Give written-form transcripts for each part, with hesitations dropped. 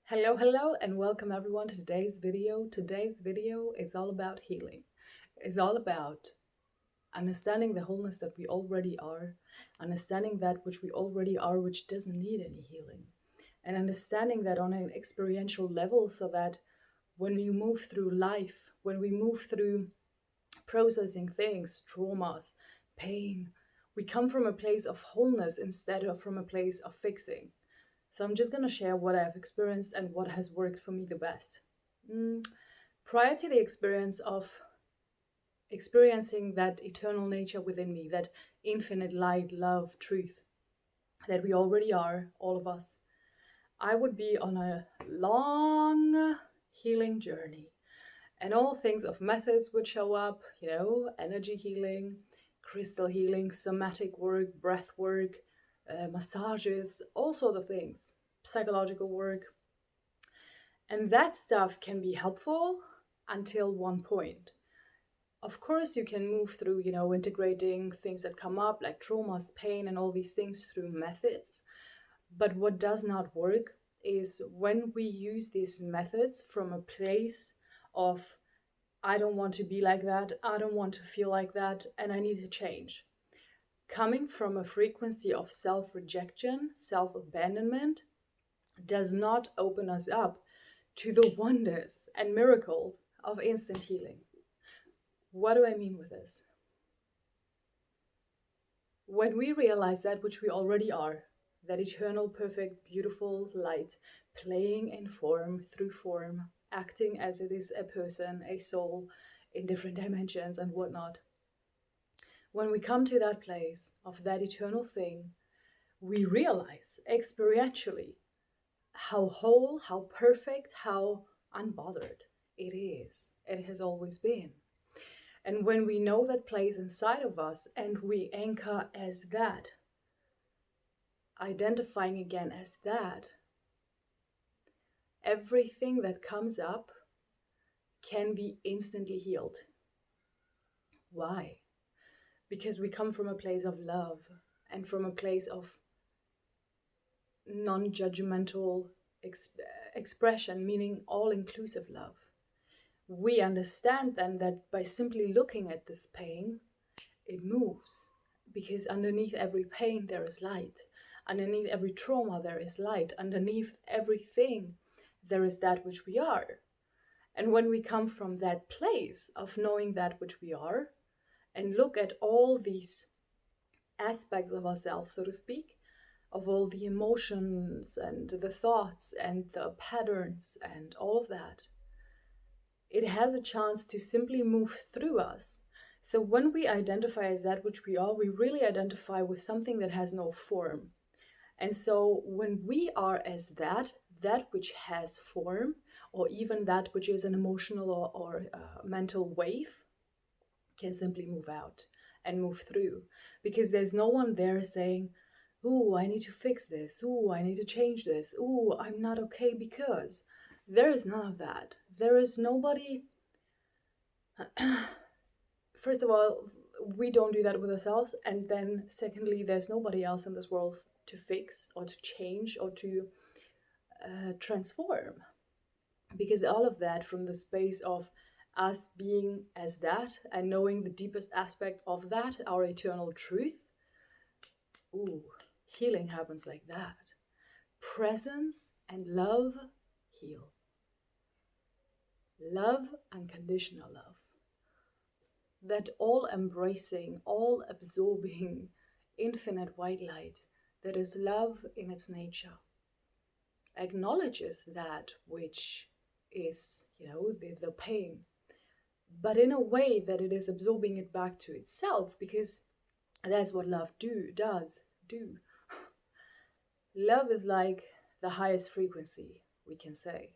Hello, and welcome everyone to today's video. Today's video is all about healing. It's all about understanding the wholeness that we already are, understanding that which we already are, which doesn't need any healing, and understanding that on an experiential level so that when we move through life, when we move through processing things, traumas, pain, we come from a place of wholeness instead of from a place of fixing. So I'm just going to share what I've experienced and what has worked for me the best. Prior to the experience of experiencing that eternal nature within me, that infinite light, love, truth that we already are, all of us, I would be on a long healing journey. And all things of methods would show up, energy healing, crystal healing, somatic work, breath work, massages, all sorts of things, psychological work. And that stuff can be helpful until one point. Of course, you can move through, integrating things that come up like traumas, pain, and all these things through methods. But what does not work is when we use these methods from a place of, I don't want to be like that, I don't want to feel like that, and I need to change. Coming from a frequency of self-rejection, self-abandonment, does not open us up to the wonders and miracles of instant healing. What do I mean with this? When we realize that which we already are, that eternal, perfect, beautiful light, playing in form, through form, acting as it is a person, a soul, in different dimensions and whatnot. When we come to that place of that eternal thing, we realize experientially how whole, how perfect, how unbothered it is. It has always been. And when we know that place inside of us and we anchor as that, identifying again as that, everything that comes up can be instantly healed. Why? Because we come from a place of love and from a place of non-judgmental expression, meaning all-inclusive love. We understand then that by simply looking at this pain, it moves. Because underneath every pain, there is light. Underneath every trauma, there is light. Underneath everything, there is that which we are. And when we come from that place of knowing that which we are, and look at all these aspects of ourselves, so to speak, of all the emotions and the thoughts and the patterns and all of that, it has a chance to simply move through us. So when we identify as that which we are, we really identify with something that has no form. And so when we are as that which has form, or even that which is an emotional or mental wave, can simply move out and move through. Because there's no one there saying, ooh, I need to fix this. Ooh, I need to change this. Ooh, I'm not okay because. There is none of that. There is nobody. First of all, we don't do that with ourselves. And then secondly, there's nobody else in this world to fix or to change or to transform. Because all of that from the space of us being as that and knowing the deepest aspect of that, our eternal truth, ooh, healing happens like that. Presence and love heal. Love, unconditional love. That all embracing, all absorbing, infinite white light that is love in its nature acknowledges that which is, the pain, but in a way that it is absorbing it back to itself, because that's what love does. Love is like the highest frequency, we can say.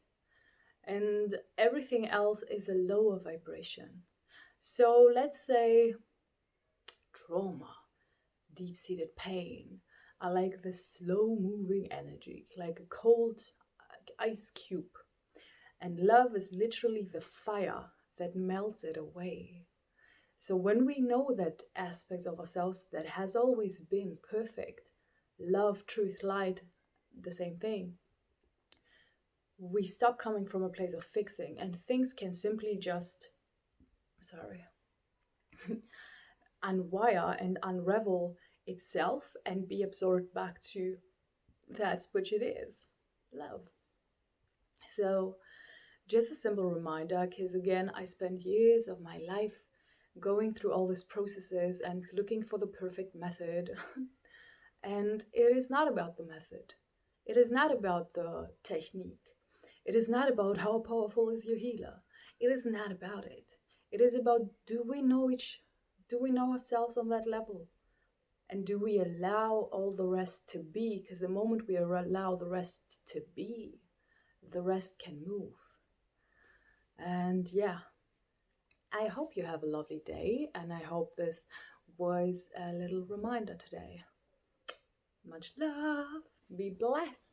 And everything else is a lower vibration. So let's say trauma, deep-seated pain, are like the slow-moving energy, like a cold ice cube. And love is literally the fire that melts it away. So when we know that aspects of ourselves that has always been perfect, love, truth, light, the same thing, we stop coming from a place of fixing, and things can simply just, sorry, unwire and unravel itself and be absorbed back to that which it is, love. So, just a simple reminder, because again, I spent years of my life going through all these processes and looking for the perfect method. And it is not about the method, it is not about the technique, it is not about how powerful is your healer. It is not about it. It is about, do we know ourselves on that level? And do we allow all the rest to be? Because the moment we allow the rest to be, the rest can move. And yeah, I hope you have a lovely day, and I hope this was a little reminder today. Much love. Be blessed.